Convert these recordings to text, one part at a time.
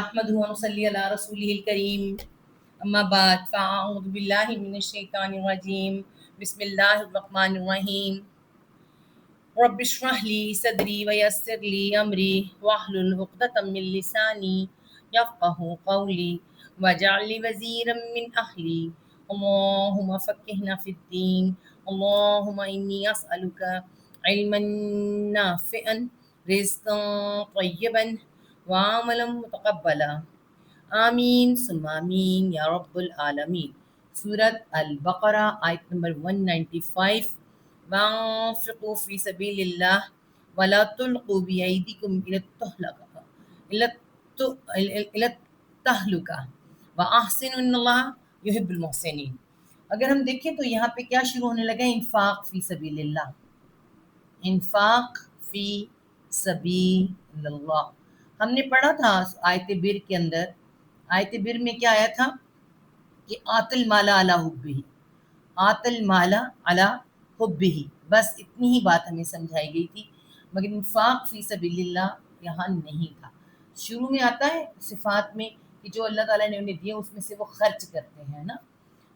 احمد صلی علی رسول الکریم اما بعد فاعوذ باللہ من الشیطان الرجیم بسم اللہ الرحمن الرحیم رب اشرح لی صدری ویسر لی امری واحلل عقدۃ من لسانی یفقهوا قولی واجعل لی وزیرا من اہلی اللہم فقہنا فی الدین اللہم انی اسألک علما نافعا رزقا طیبا وعملا متقبلا آمین ثم آمین یا رب العالمین۔ سورت البقرہ آیت نمبر 195۔ وانفقوا فی سبیل اللہ ولا تلقوا بیئیدکم الی التہلکہ واحسنوا ان اللہ یحب المحسنین۔ اگر ہم دیکھیں تو یہاں پہ کیا شروع ہونے لگا ہے؟ انفاق فی سبیل اللہ، انفاق فی سبیل اللہ۔ ہم نے پڑھا تھا آیت بر کے اندر، آیت بر میں کیا آیا تھا کہ آت المال علی حبہ، آت المال علی حبہ، بس اتنی ہی بات ہمیں سمجھائی گئی تھی، مگر انفاق فی سبیل اللہ یہاں نہیں تھا۔ شروع میں آتا ہے صفات میں کہ جو اللہ تعالیٰ نے انہیں دیا اس میں سے وہ خرچ کرتے ہیں نا،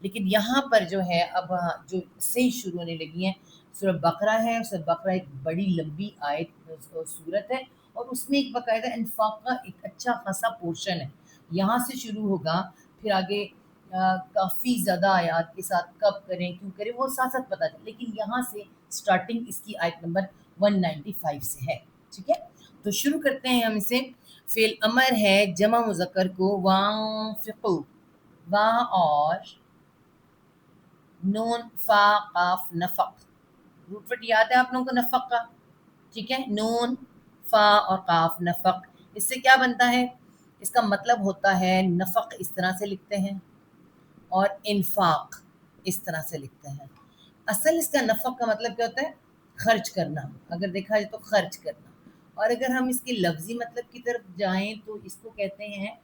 لیکن یہاں پر جو ہے اب جو سے شروع ہونے لگی ہیں سورۃ بقرہ ہے۔ سورۃ بقرہ ایک بڑی لمبی آیت سورت ہے، اور اس میں ایک باقاعدہ انفاق کا ایک اچھا خاصا پورشن ہے۔ یہاں سے شروع ہوگا، پھر آگے کافی زیادہ آیات کے ساتھ کب کریں کیوں کریں وہ ساتھ ساتھ پتہ چلے، لیکن یہاں سے سٹارٹنگ اس کی آیت نمبر 195 سے ہے، ٹھیک ہے۔ تو شروع کرتے ہیں ہم اسے۔ فعل امر ہے جمع مذکر کو وانفقوا، وا اور نون فا قاف نفق، روٹ وٹ یاد ہے آپ لوگوں کو نفق کا، ٹھیک ہے۔ نون فا اور قاف نفق، اس سے کیا بنتا ہے؟ اس کا مطلب ہوتا ہے نفق اس طرح سے لکھتے ہیں اور انفاق اس طرح سے لکھتے ہیں۔ اصل اس کا نفق کا مطلب کیا ہوتا ہے؟ خرچ کرنا، اگر دیکھا جائے تو خرچ کرنا۔ اور اگر ہم اس کے لفظی مطلب کی طرف جائیں تو اس کو کہتے ہیں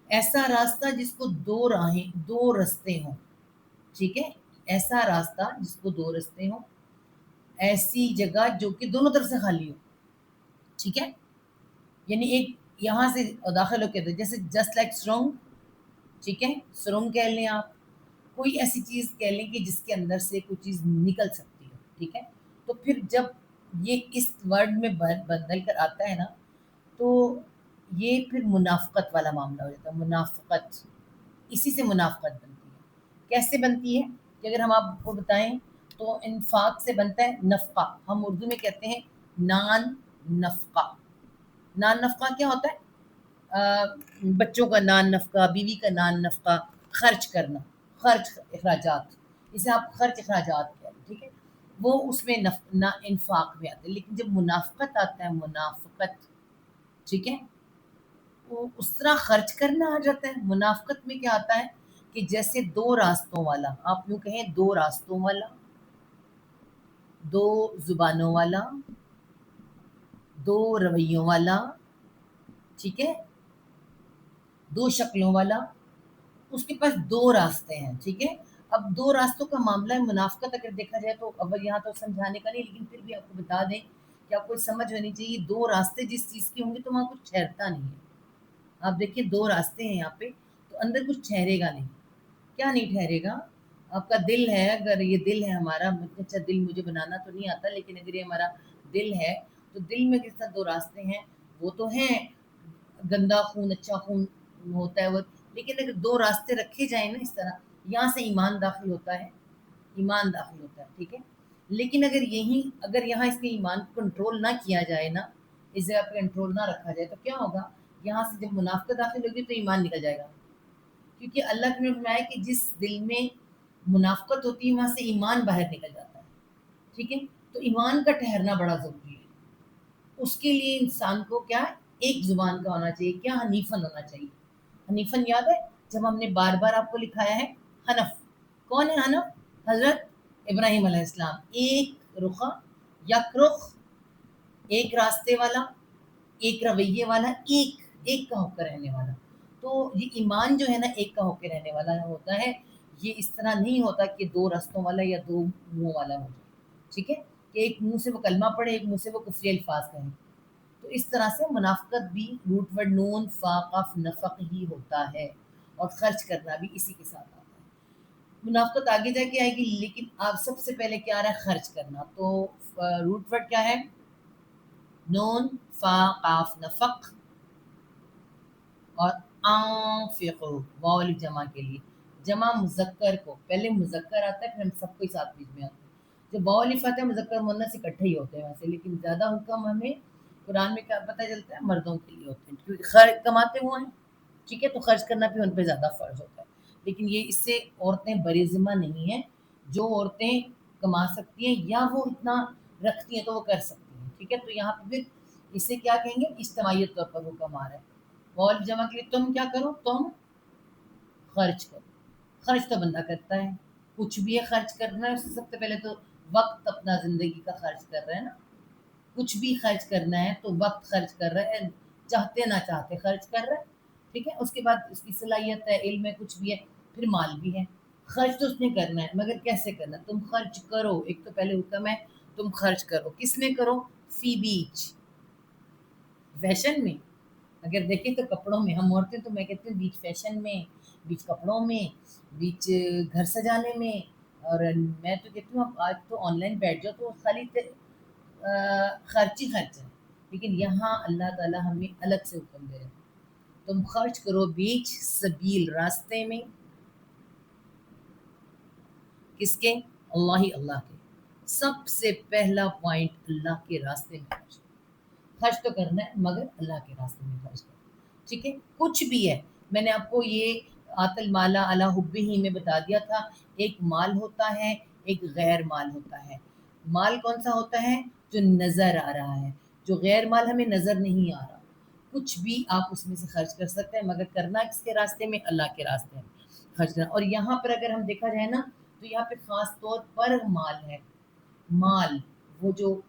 ایسا راستہ جس کو دو راہیں، دو رستے ہوں، ٹھیک ہے۔ ایسا راستہ جس کو دو رستے ہوں، ایسی جگہ جو کہ دونوں طرف سے خالی ہو، ٹھیک ہے۔ یعنی ایک یہاں سے داخل ہو کے جیسے جسٹ لائک سرنگ، ٹھیک ہے، سرنگ کہہ لیں آپ، کوئی ایسی چیز کہہ لیں کہ جس کے اندر سے کوئی چیز نکل سکتی ہو، ٹھیک ہے۔ تو پھر جب یہ اس ورڈ میں بدل کر آتا ہے نا تو یہ پھر منافقت والا معاملہ ہو جاتا ہے۔ منافقت، اسی سے منافقت بنتی ہے۔ کیسے بنتی ہے کہ اگر ہم آپ کو بتائیں تو انفاق سے بنتا ہے نفقہ، ہم اردو میں کہتے ہیں نان نفقہ۔ نان نفقہ کیا ہوتا ہے؟ بچوں کا نان نفقہ، بیوی کا نان نفقہ، خرچ کرنا، خرچ اخراجات، اسے آپ خرچ اخراجات کہہ لیں، ٹھیک ہے۔ وہ اس میں انفاق میں آتے ہیں، لیکن جب منافقت آتا ہے، منافقت، ٹھیک ہے، وہ اس طرح خرچ کرنا آ جاتا ہے۔ منافقت میں کیا آتا ہے کہ جیسے دو راستوں والا، آپ یوں کہیں دو راستوں والا، دو زبانوں والا، دو رویوں والا، ٹھیک ہے، دو شکلوں والا، اس کے پاس دو راستے ہیں، ٹھیک ہے۔ اب دو راستوں کا معاملہ ہے منافقت اگر دیکھا جائے تو، اول یہاں تو سمجھانے کا نہیں، لیکن پھر بھی آپ کو بتا دیں کہ آپ کو سمجھ ہونی چاہیے، دو راستے جس چیز کے ہوں گے تو وہاں کچھ ٹھہرتا نہیں ہے۔ آپ دیکھیے دو راستے ہیں یہاں پہ، تو اندر کچھ ٹھہرے گا نہیں۔ کیا نہیں ٹھہرے گا؟ آپ کا دل ہے، اگر یہ دل ہے ہمارا، اچھا دل مجھے بنانا تو نہیں آتا، لیکن اگر یہ ہمارا دل ہے تو دل میں کس طرح دو راستے ہیں، وہ تو ہیں گندا خون اچھا خون ہوتا ہے وہ، لیکن اگر دو راستے رکھے جائیں نا اس طرح، یہاں سے ایمان داخل ہوتا ہے، ایمان داخل ہوتا ہے، ٹھیک ہے۔ لیکن اگر یہاں اس میں ایمان کنٹرول نہ کیا جائے نا، اس جگہ پہ کنٹرول نہ رکھا جائے تو کیا ہوگا؟ یہاں سے جب منافقت داخل ہوگی تو ایمان نکل جائے گا، کیونکہ اللہ نے فرمایا کہ جس دل میں منافقت ہوتی ہے وہاں سے ایمان باہر نکل جاتا ہے، ٹھیک ہے۔ تو ایمان کا ٹھہرنا بڑا ضروری ہے، اس کے لیے انسان کو کیا ایک زبان کا ہونا چاہیے، کیا حنیفن ہونا چاہیے۔ حنیفن یاد ہے جب ہم نے بار بار آپ کو لکھایا ہے حنف، کون ہے حنف؟ حضرت ابراہیم علیہ السلام، ایک رخا، یک رخ، ایک راستے والا، ایک رویے والا، ایک کا ہو کر رہنے والا۔ تو یہ ایمان جو ہے نا ایک کا ہو کے رہنے والا ہوتا ہے، یہ اس طرح نہیں ہوتا کہ دو رستوں والا یا دو منہوں والا ہو جائے، ٹھیک ہے، کہ ایک منہ سے وہ کلمہ پڑھے، ایک منہ سے وہ کفری الفاظ کہیں۔ تو اس طرح سے منافقت بھی روٹ ورڈ نون فا قاف نفق ہی ہوتا ہے، اور خرچ کرنا بھی اسی کے ساتھ آتا ہے۔ منافقت آگے جا کے آئے گی، لیکن آپ سب سے پہلے کیا آ رہا ہے؟ خرچ کرنا۔ تو روٹ ورڈ کیا ہے؟ نون فا قاف نفق اور انفقوا، واو الف جمع کے لیے، جمع مذکر کو پہلے مذکر آتا ہے، پھر ہم سب کو ساتھ بیچ میں آتے ہیں۔ جب واو الف آتا ہے مذکر مؤنث اکٹھے ہی ہوتے ہیں ویسے، لیکن زیادہ حکم ہمیں قرآن میں کیا پتہ چلتا ہے؟ مردوں کے لیے ہوتے ہیں، کیونکہ خرچ کماتے ہوئے ہیں، ٹھیک ہے، تو خرچ کرنا بھی ان پہ زیادہ فرض ہوتا ہے۔ لیکن یہ اس سے عورتیں بری ذمہ نہیں ہیں، جو عورتیں کما سکتی ہیں یا وہ اتنا رکھتی ہیں تو وہ کر سکتی ہیں، ٹھیک ہے۔ تو یہاں پہ پھر اسے کیا کہیں گے؟ اجتماعیت طور پر حکم آ رہا ہے۔ وال جمع کے لیے تم کیا کرو؟ تم خرچ کرو۔ خرچ تو بندہ کرتا ہے، کچھ بھی ہے خرچ کرنا ہے، اس سے سب سے پہلے تو وقت اپنا زندگی کا خرچ کر رہا ہے نا، کچھ بھی خرچ کرنا ہے تو وقت خرچ کر رہا ہے، چاہتے نہ چاہتے خرچ کر رہا ہے، ٹھیک ہے۔ اس کے بعد اس کی صلاحیت ہے، علم ہے، کچھ بھی ہے، پھر مال بھی ہے۔ خرچ تو اس نے کرنا ہے، مگر کیسے کرنا ہے؟ تم خرچ کرو، ایک تو پہلے حکم ہے تم خرچ کرو، کس میں کرو؟ فی بیچ، فیشن میں، اگر دیکھیں تو کپڑوں میں، ہم عورتیں تو میں کہتی ہوں بیچ فیشن میں، بیچ کپڑوں میں، بیچ گھر سجانے میں، اور میں تو کہتی ہوں اب آج تو آن لائن بیٹھ جاؤ تو خالی خرچ ہی خرچ ہے، لیکن یہاں اللہ تعالیٰ ہمیں الگ سے حکم دے رہے ہیں تم خرچ کرو بیچ سبیل، راستے میں، کس کے؟ اللہ ہی، اللہ کے۔ سب سے پہلا پوائنٹ اللہ کے راستے میں خرچ، خرچ تو کرنا ہے مگر اللہ کے راستے میں خرچ کرنا، ٹھیک ہے۔ کچھ بھی ہے، میں نے آپ کو یہ آت المالا علی حبہ میں بتا دیا تھا، ایک مال ہوتا ہے، ایک غیر مال ہوتا ہے۔ مال کون سا ہوتا ہے؟ جو نظر آ رہا ہے، جو غیر مال ہمیں نظر نہیں آ رہا۔ کچھ بھی آپ اس میں سے خرچ کر سکتے ہیں، مگر کرنا کس کے راستے میں؟ اللہ کے راستے میں خرچ کرنا۔ اور یہاں پر اگر ہم دیکھا جائے نا تو یہاں پہ خاص طور پر مال ہے، مال وہ جو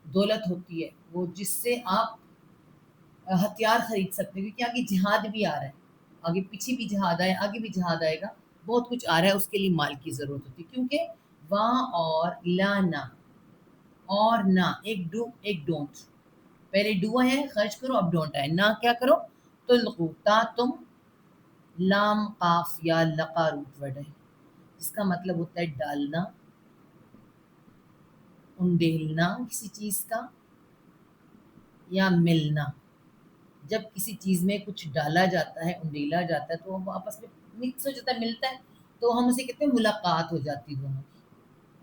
دولت ہوتی ہے، وہ جس سے آپ ہتھیار خرید سکتے ہیں، کیونکہ آگے جہاد بھی آ رہا ہے، آگے پیچھے بھی جہاد آئے، آگے بھی جہاد آئے گا، بہت کچھ آ رہا ہے، اس کے لیے مال کی ضرورت ہوتی ہے، کیونکہ وہاں اور لانا اور نہ، ایک ڈو ایک ڈونٹ، پہلے ڈو ہے خرچ کرو، اب ڈونٹ ہے نہ کیا کرو؟ تلقو، تا تم لام قاف یا لقا روٹ ورڈ ہے، جس کا مطلب ہوتا ہے ڈالنا، انڈیلنا کسی چیز کا، یا ملنا۔ جب کسی چیز میں کچھ ڈالا جاتا ہے، انڈیلا جاتا ہے، تو وہ آپس میں مکس ہو جاتا ہے، ملتا ہے، تو ہم اسے کہتے ہیں ملاقات ہو جاتی دونوں کی۔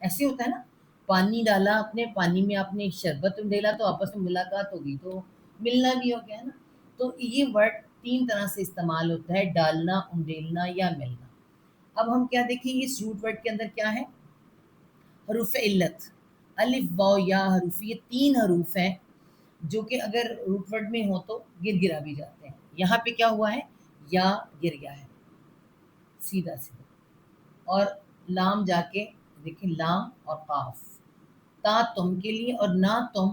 ایسے ہوتا ہے نا، پانی ڈالا اپنے، پانی میں آپ نے شربت انڈیلا تو آپس میں ملاقات ہوگی، تو ملنا بھی ہو گیا نا۔ تو یہ ورڈ تین طرح سے استعمال ہوتا ہے، ڈالنا، انڈیلنا یا ملنا۔ اب ہم کیا دیکھیں گے اس روٹ ورڈ کے اندر کیا ہے؟ حروف علت، الف واو یا حروف، یہ تین حروف ہیں جو کہ اگر روٹ ورڈ میں ہو تو گر گرا بھی جاتے ہیں۔ یہاں پہ کیا ہوا ہے؟ یا گر گیا ہے سیدھا سیدھا، اور لام جا کے دیکھیں، لام اور قاف، تا تم کے لیے اور نہ تم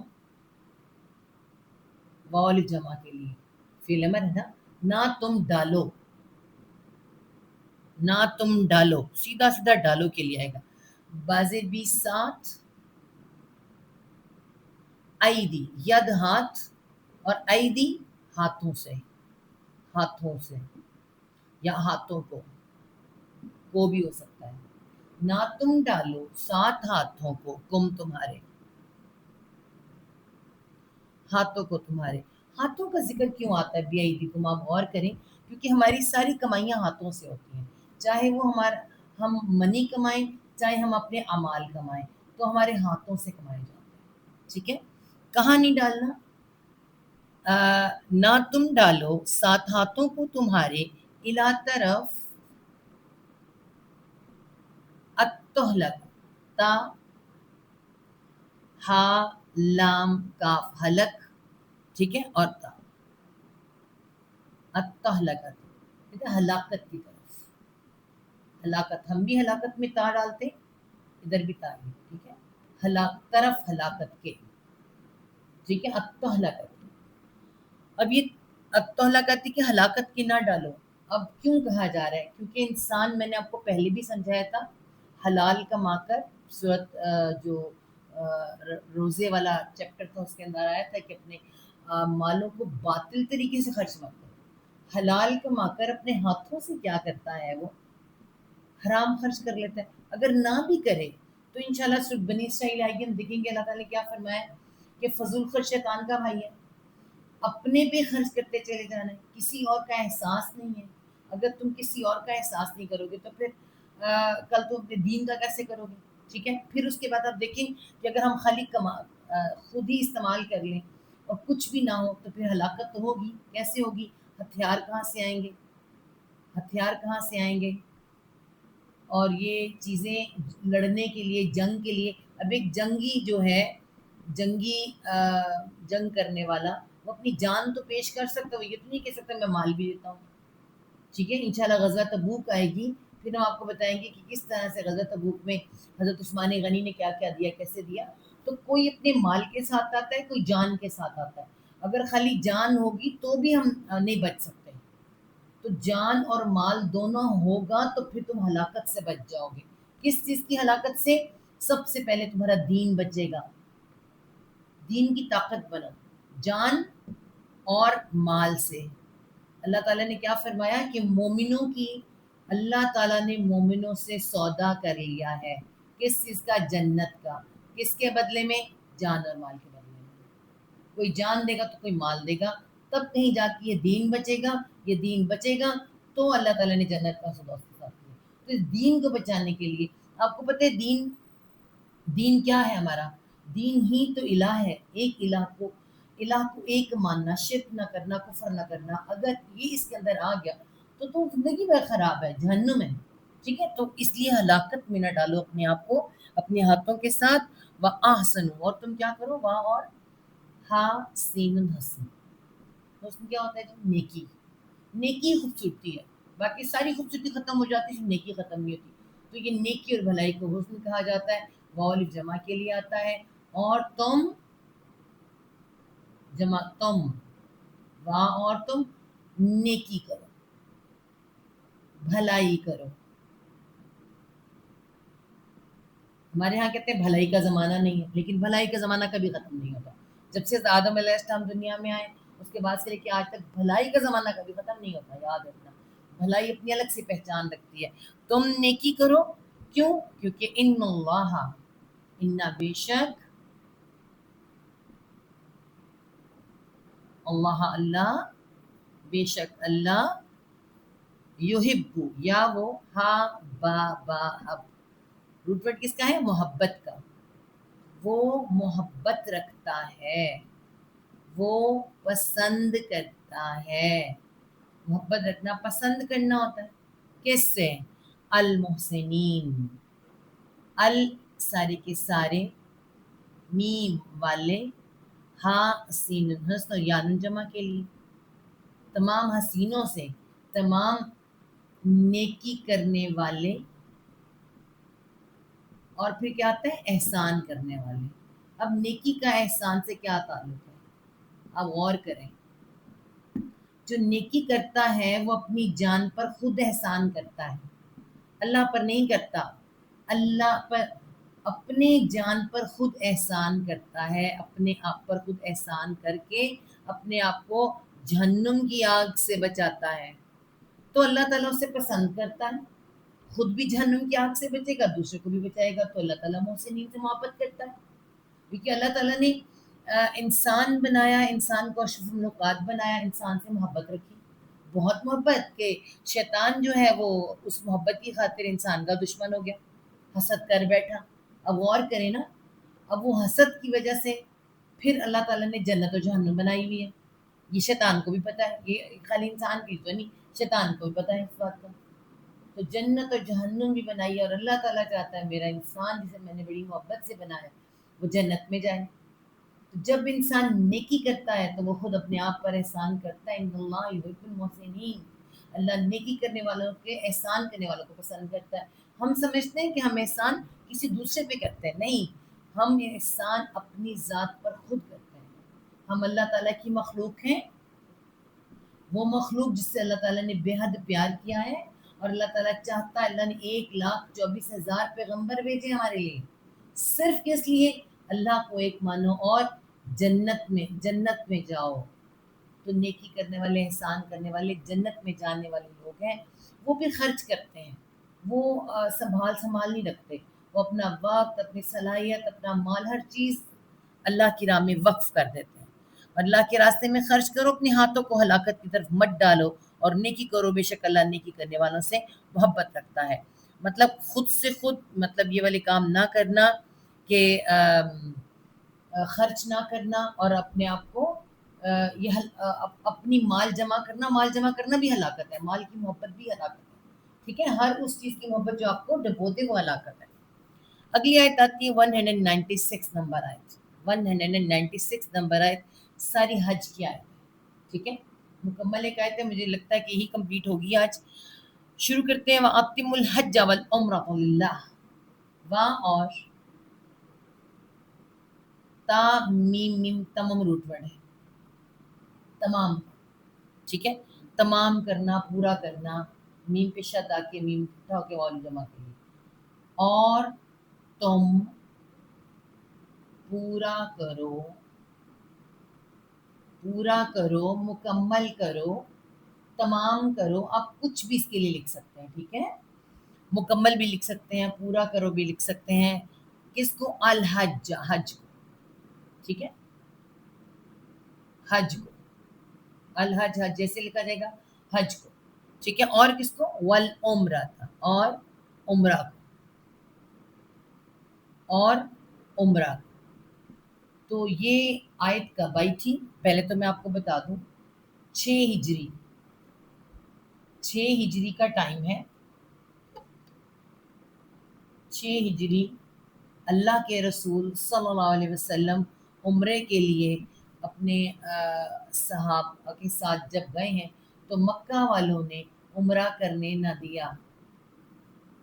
واو جمع کے لیے، فعل امر ہے نا، نہ تم ڈالو، نہ تم ڈالو، سیدھا سیدھا ڈالو کے لیے آئے گا۔ بازے بھی ساتھ، ایدی ید ہاتھ، اور ایدی ہاتھوں سے، ہاتھوں سے یا ہاتھوں کو بھی ہو سکتا ہے۔ نہ تم ڈالو ساتھ ہاتھوں کو، کم تمہارے، ہاتھوں کو تمہارے۔ ہاتھوں کا ذکر کیوں آتا ہے بی ایدی کم؟ آپ غور کریں، کیونکہ ہماری ساری کمائیاں ہاتھوں سے ہوتی ہیں، چاہے وہ ہم منی کمائیں، چاہے ہم اپنے اعمال کمائیں، تو ہمارے ہاتھوں سے کمائے جاتے ہیں، ٹھیک ہے۔ کہاں نہیں ڈالنا؟ نہ تم ڈالو ساتھ ہاتھوں کو تمہارے، الا طرف، اتہلک، تا ہا لام کاف حلق، ٹھیک ہے، اور تا، اتہلکت، ٹھیک ہے، ہلاکت کی طرف، ہلاکت، ہم بھی ہلاکت میں تا ڈالتے، ادھر بھی تا ہے، ٹھیک ہے، طرف ہلاکت کے، ٹھیک ہے، اتہلکت۔ اب یہ اتہلکت کی ہلاکت کی نہ ڈالو، اب کیوں کہا جا رہا ہے؟ کیونکہ انسان، میں نے آپ کو پہلے بھی سمجھایا تھا، حلال کما کر، صورت جو روزے والا چیپٹر تھا اس کے اندر آیا تھا کہ اپنے مالوں کو باطل طریقے سے خرچ مت کرو. حلال کما کر اپنے ہاتھوں سے کیا کرتا ہے وہ حرام خرچ کر لیتا ہے. اگر نہ بھی کرے تو انشاءاللہ سورۃ بنی اسرائیل آئے گی, ہم دیکھیں گے اللہ تعالیٰ نے کیا فرمایا کہ فضول خرچ شیطان کا بھائی ہے. اپنے پہ خرچ کرتے چلے جانا ہے, کسی اور کا احساس نہیں ہے. اگر تم کسی اور کا احساس نہیں کرو گے تو پھر کل تم اپنے دین کا کیسے کرو گے؟ ٹھیک ہے. پھر اس کے بعد آپ دیکھیں کہ اگر ہم خالی خود ہی استعمال کر لیں اور کچھ بھی نہ ہو تو پھر ہلاکت تو ہوگی. کیسے ہوگی؟ ہتھیار کہاں سے آئیں گے؟ ہتھیار کہاں سے آئیں گے؟ اور یہ چیزیں لڑنے کے لیے, جنگ کے لیے, اب ایک جنگی جو ہے, جنگی جنگ کرنے والا, وہ اپنی جان تو پیش کر سکتا, وہ یہ تو نہیں کہہ سکتا میں مال بھی دیتا ہوں. ٹھیک ہے, انشاءاللہ غزوہ تبوک آئے گی, پھر ہم آپ کو بتائیں گے کہ کس طرح سے غزوہ تبوک میں حضرت عثمان غنی نے کیا کیا دیا, کیسے دیا. تو کوئی اپنے مال کے ساتھ آتا ہے, کوئی جان کے ساتھ آتا ہے. اگر خالی جان ہوگی تو بھی ہم نہیں بچ سکتے. تو جان اور مال دونوں ہوگا تو پھر تم ہلاکت سے بچ جاؤ گے. کس چیز کی ہلاکت سے؟ سب سے پہلے تمہارا دین بچے گا. دین کی طاقت بنو جان اور مال سے. اللہ تعالیٰ نے کیا فرمایا کہ مومنوں کی, اللہ تعالیٰ نے مومنوں سے سودا کر لیا ہے. کس چیز کا؟ جنت کا. کس کے بدلے میں؟ جان اور مال کے بدلے میں. کوئی جان دے گا تو کوئی مال دے گا, تب کہیں جا کے یہ دین بچے گا. یہ دین بچے گا تو اللہ تعالیٰ نے جنت کا سودا اس کے ساتھ کیا. تو اس دین کو بچانے کے لیے آپ کو پتہ ہے دین کیا ہے ہمارا؟ دین ہی تو الہ ہے. ایک الہ کو ایک ماننا, شرک نہ کرنا, کفر نہ کرنا. اگر یہ اس کے اندر آ گیا تو زندگی بڑا خراب ہے, جہنم ہے. ٹھیک ہے, تو اس لیے ہلاکت میں نہ ڈالو اپنے آپ کو اپنے ہاتھوں کے ساتھ. وَأَحْسِنُوا, اور تم کیا کرو, واہ اور ہا سین حسن. حسن کیا ہوتا ہے؟ جو نیکی. نیکی خوبصورتی ہے, باقی ساری خوبصورتی ختم ہو جاتی ہے, نیکی ختم نہیں ہوتی. تو یہ نیکی اور بھلائی کو حسن کہا جاتا ہے. واو الف جمع کے لیے آتا ہے. اور تم جمع تم, اور تم نیکی کرو, بھلائی کرو. ہمارے ہاں کہتے ہیں بھلائی کا زمانہ نہیں ہے, لیکن بھلائی کا زمانہ کبھی ختم نہیں ہوتا. جب سے آدم علیہ السلام دنیا میں آئے اس کے بعد سے لے کے آج تک بھلائی کا زمانہ کبھی ختم نہیں ہوتا. یاد رکھنا, بھلائی اپنی الگ سی پہچان رکھتی ہے. تم نیکی کرو. کیوں؟ کیونکہ ان اللہ, بے شک اللہ, بے شک اللہ, یحب, یا وہ ہا با اب, روٹ ورڈ کس کا ہے؟ محبت کا. وہ محبت رکھتا ہے, وہ پسند کرتا ہے. محبت رکھنا پسند کرنا ہوتا ہے. کس سے؟ المحسنین, سارے کے سارے, میم والے, ہاں سین حسن اور یان جمع کے لیے, تمام حسینوں سے, تمام نیکی کرنے والے. اور پھر کیا آتا ہے؟ احسان کرنے والے. اب نیکی کا احسان سے کیا تعلق ہے؟ اب غور کریں. جو نیکی کرتا ہے وہ اپنی جان پر خود احسان کرتا ہے, اللہ پر نہیں کرتا. اللہ پر اپنے جان پر خود احسان کرتا ہے, اپنے آپ پر خود احسان کر کے اپنے آپ کو جہنم کی آگ سے بچاتا ہے. تو اللہ تعالیٰ اسے پسند کرتا ہے, خود بھی جہنم کی آگ سے بچے گا, دوسرے کو بھی بچائے گا. تو اللہ تعالیٰ محسنین سے محبت کرتا ہے, کیونکہ اللہ تعالیٰ نے انسان بنایا, انسان کو اشرف المخلوقات بنایا, انسان سے محبت رکھی, بہت محبت, کہ شیطان جو ہے وہ اس محبت کی خاطر انسان کا دشمن ہو گیا, حسد کر بیٹھا. اب غور کریں نا, اب وہ حسد کی وجہ سے پھر اللہ تعالیٰ نے جنت و جہنم بنائی ہوئی ہے. یہ شیطان کو بھی پتہ ہے, یہ خالی انسان کی تو نہیں, شیطان کو بھی پتہ ہے اس بات کا. تو جنت اور جہنم بھی بنائی ہے, اور اللہ تعالیٰ چاہتا ہے میرا انسان جسے میں نے بڑی محبت سے بنایا وہ جنت میں جائے. تو جب انسان نیکی کرتا ہے تو وہ خود اپنے آپ پر احسان کرتا ہے. ان اللہ یحب المحسنین, اللہ نیکی کرنے والوں کے, احسان کرنے والوں کو پسند کرتا ہے. ہم سمجھتے ہیں کہ ہم احسان کسی دوسرے پہ کرتے ہیں, نہیں, ہم احسان اپنی ذات پر خود کرتے ہیں. ہم اللہ تعالیٰ کی مخلوق ہیں, وہ مخلوق جس سے اللہ تعالیٰ نے بے حد پیار کیا ہے. اور اللہ تعالیٰ چاہتا ہے, اللہ نے 1,24,000 پیغمبر بھیجے ہمارے لیے, صرف کس لیے؟ اللہ کو ایک مانو اور جنت میں جاؤ. تو نیکی کرنے والے احسان کرنے والے جنت میں جانے والے لوگ ہیں. وہ بھی خرچ کرتے ہیں, وہ سنبھال نہیں رکھتے, وہ اپنا وقت, اپنی صلاحیت, اپنا مال, ہر چیز اللہ کی راہ میں وقف کر دیتے ہیں. اور اللہ کے راستے میں خرچ کرو, اپنے ہاتھوں کو ہلاکت کی طرف مت ڈالو, اور نیکی کرو, بے شک اللہ نیکی کرنے والوں سے محبت رکھتا ہے. مطلب خود سے خود, مطلب یہ والے کام نہ کرنا کہ خرچ نہ کرنا, اور اپنے آپ کو اپنی مال جمع کرنا بھی ہلاکت ہے, مال کی محبت بھی ہلاکت ہے. ٹھیک ہے, ہر اس چیز کی محبت جو آپ کو ڈبوتے وہ ہلاکت ہے. اگلی آیت آتی ہے 196 نمبر آیت. 196 نمبر آیت ساری حج کی آیت ہے. ٹھیک ہے, مکمل ایک آیت ہے, مجھے لگتا ہے کہ یہی کمپلیٹ ہوگی آج. شروع کرتے ہیں. وَأَتِمُّ الْحَجَّ وَالْعُمْرَةَ لِلَّهِ. وہاں اور تا میم میم تمام روٹ ورڈ ہے, تمام. ٹھیک ہے, تمام کرنا, پورا کرنا, میم پہ شد آ کے میم اٹھا کے والی جمع کے لیے. اور تم پورا کرو, مکمل کرو, تمام کرو. آپ کچھ بھی اس کے لیے لکھ سکتے ہیں. ٹھیک ہے, مکمل بھی لکھ سکتے ہیں, پورا کرو بھی لکھ سکتے ہیں. کس کو؟ الحج, حج کو. ٹھیک ہے, حج کو, الحج, حج جیسے لکھا جائے گا, حج کو. ٹھیک ہے, اور کس کو؟ والعمرہ تھا, اور عمرہ کو, اور عمرہ کو. تو یہ آیت کب آئی تھی؟ پہلے تو میں آپ کو بتا دوں, 6 ہجری کا ٹائم ہے. 6 ہجری اللہ کے رسول صلی اللہ علیہ وسلم عمرے کے لیے اپنے صحابہ کے ساتھ جب گئے ہیں تو مکہ والوں نے عمرہ کرنے نہ دیا.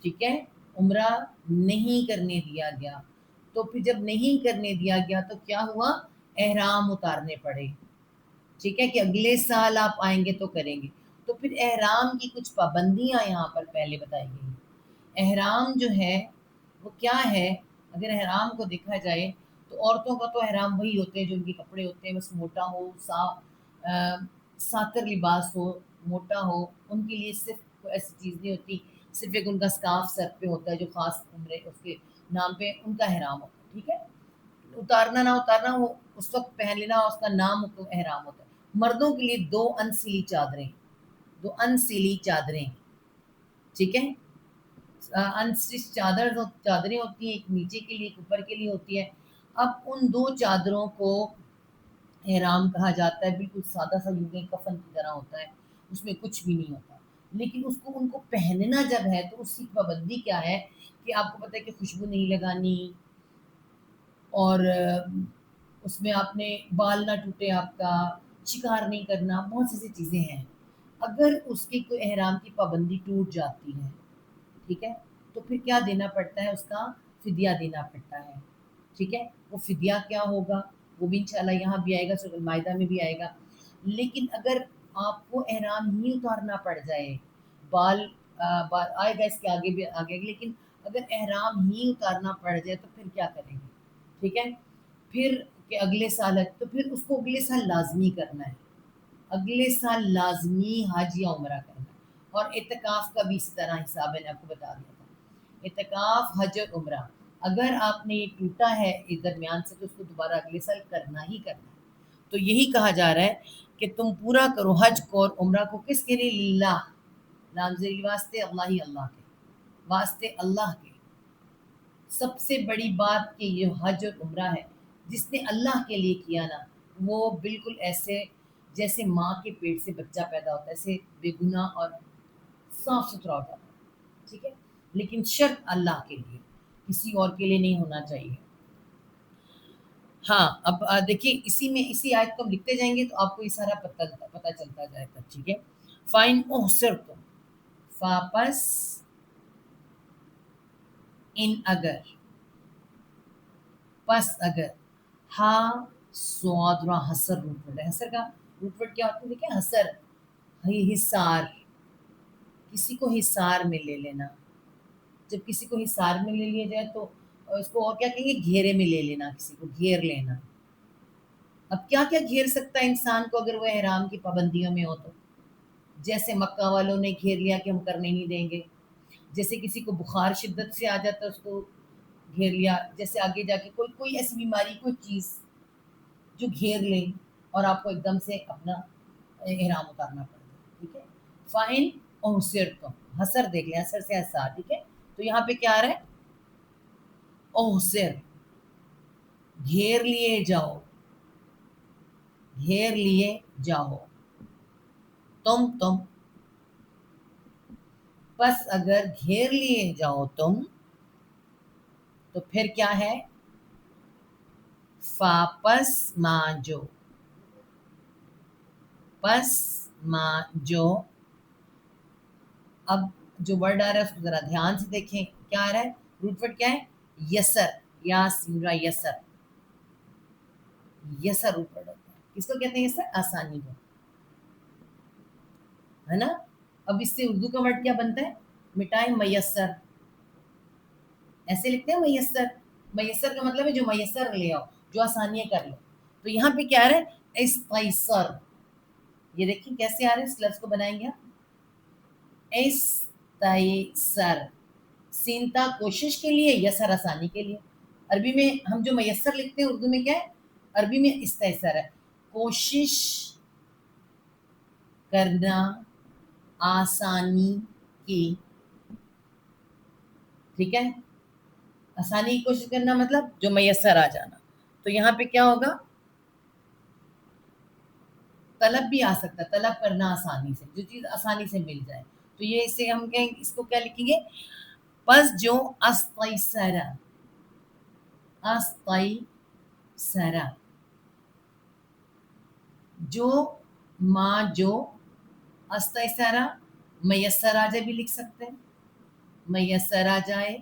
ٹھیک ہے, عمرہ نہیں کرنے دیا گیا. تو پھر جب نہیں کرنے دیا گیا تو کیا ہوا؟ احرام اتارنے پڑے. ٹھیک ہے, کہ اگلے سال آپ آئیں گے تو کریں گے. تو پھر احرام کی کچھ پابندیاں یہاں پر پہلے بتائی گئی. احرام جو ہے وہ کیا ہے؟ اگر احرام کو دیکھا جائے تو عورتوں کا تو احرام وہی ہوتے ہیں جو ان کے کپڑے ہوتے ہیں, بس موٹا ہو, ساتر لباس ہو, موٹا ہو. ان کے لیے صرف کوئی ایسی چیز نہیں ہوتی, صرف ایک ان کا اسکارف سر پہ ہوتا ہے جو خاص عمرے اس کے نام پہ ان کا احرام ہوتا ہے. ٹھیک ہے, اتارنا نہ اتارنا وہ اس وقت پہن لینا, اس کا نام احرام ہوتا ہے. مردوں کے لیے 2 انسلی چادریں. ٹھیک ہے, انسٹچ چادریں ہوتی ہیں, ایک نیچے کے لیے, ایک اوپر کے لیے ہوتی ہے. اب ان 2 چادروں کو احرام کہا جاتا ہے. بالکل سادہ سا یوں کفن کی طرح ہوتا ہے, اس میں کچھ بھی نہیں ہوتا. لیکن ان کو پہننا جب ہے تو اس کی پابندی کیا ہے کہ آپ کو پتہ ہے کہ خوشبو نہیں لگانی, اور اس میں آپ نے بال نہ ٹوٹے, آپ کا شکار نہیں کرنا, بہت سی چیزیں ہیں. اگر اس کی کوئی احرام کی پابندی ٹوٹ جاتی ہے, ٹھیک ہے, تو پھر کیا دینا پڑتا ہے؟ اس کا فدیہ دینا پڑتا ہے. ٹھیک ہے, وہ فدیہ کیا ہوگا وہ بھی انشاءاللہ یہاں بھی آئے گا, سورۃ المائدہ میں بھی آئے گا. لیکن اگر آپ کو احرام ہی اتارنا پڑ جائے, بال آئے گا اس کے آگے بھی آگے, لیکن اگر احرام ہی اتارنا پڑ جائے تو پھر کیا کریں گے؟ ٹھیک ہے, پھر کہ اگلے سال ہے تو پھر اس کو اگلے سال لازمی کرنا ہے, اگلے سال لازمی حج یا عمرہ کرنا ہے. اور اعتکاف کا بھی اسی طرح حساب میں نے آپ کو بتا دیا تھا. اعتکاف, حج اور عمرہ اگر آپ نے یہ ٹوٹا ہے اس درمیان سے تو اس کو دوبارہ اگلے سال کرنا ہی کرنا ہے. تو یہی کہا جا رہا ہے کہ تم پورا کرو حج کو اور عمرہ کو. کس کے لیے؟ للہ, نامزری واسطے, اللہ ہی اللہ کے واسطے, اللہ کے. سب سے بڑی بات کہ یہ حج اور عمرہ ہے, جس نے اللہ کے لیے کیا نا, وہ بالکل ایسے جیسے ماں کے پیٹ سے بچہ پیدا ہوتا ہے, ایسے بے گناہ اور صاف ستھرا ہوتا ہے. ٹھیک ہے, لیکن شرط اللہ کے لیے, کسی اور کے لیے نہیں ہونا چاہیے. ہاں, اب دیکھیے اسی آیت کو ہم لکھتے جائیں گے تو آپ کو یہ سارا پتہ چلتا جائے گا. ٹھیک ہے, فائن احصرتم, واپس ان اگر, پس اگر, ہا سواد را حسر روٹ ورڈ ہے. حسر کا روٹ ورڈ کیا ہوتا ہے؟ دیکھیں, حسر حصار, کسی کو حصار میں لے لینا. جب کسی کو حصار میں لے لیا جائے تو اس کو اور کیا کہیں گے؟ گھیرے میں لے لینا, کسی کو گھیر لینا. اب کیا کیا گھیر سکتا ہے انسان کو اگر وہ احرام کی پابندیوں میں ہو تو؟ جیسے مکہ والوں نے گھیر لیا کہ ہم کرنے نہیں دیں گے، جیسے کسی کو بخار شدت سے آ جاتا ہے اس کو گھیر لیا، جیسے آگے جا کے کوئی ایسی بیماری، کوئی چیز جو گھیر لے اور آپ کو ایک دم سے اپنا احرام اتارنا پڑ جائے، ٹھیک ہے. فائن اوسر تم، حسر دیکھ لیں، حسر سے حسار، ٹھیک ہے. تو یہاں پہ کیا آ رہا ہے؟ اوسر، گھیر لیے جاؤ، گھیر لیے جاؤ، تم پس اگر گھیر لیے جاؤ تم تو پھر کیا ہے؟ فاپس ماجو، پس ماجو. اب جو ورڈ آ رہا ہے اس کو ذرا دھیان سے دیکھیں، کیا آ رہا ہے؟ روٹ ورڈ کیا ہے؟ یسر، یا سمرا یسر، یسر روٹ ورڈ ہوتا ہے. کس کو کہتے ہیں یسر؟ آسانی کو، ہے نا. اب اس سے اردو کا ورڈ کیا بنتا ہے؟ مٹائیں میسر، ایسے لکھتے ہیں میسر. میسر کا مطلب ہے جو میسر لے آؤ، جو آسانیاں کر لو. تو یہاں پہ کیا آ رہا ہے؟ استیسر. یہ دیکھیں کیسے آ رہے ہیں، اس لفظ کو بنائیں گے. استیسر، سینتا کوشش کے لیے، یسر آسانی کے لیے. عربی میں ہم جو میسر لکھتے ہیں اردو میں کیا ہے؟ عربی میں استیسر ہے، کوشش کرنا، آسانی کی، ٹھیک ہے. آسانی کی کوشش کرنا مطلب جو میسر آ جانا. تو یہاں پہ کیا ہوگا؟ طلب بھی آ سکتا ہے، طلب کرنا آسانی سے، جو چیز آسانی سے مل جائے. تو یہ اسے ہم کہیں، اس کو کیا لکھیں گے؟ پس جو استیسرا، استیسرا، جو ماں جو استیسرا، میسر آ جائے بھی لکھ سکتے ہیں، میسر آ جائے،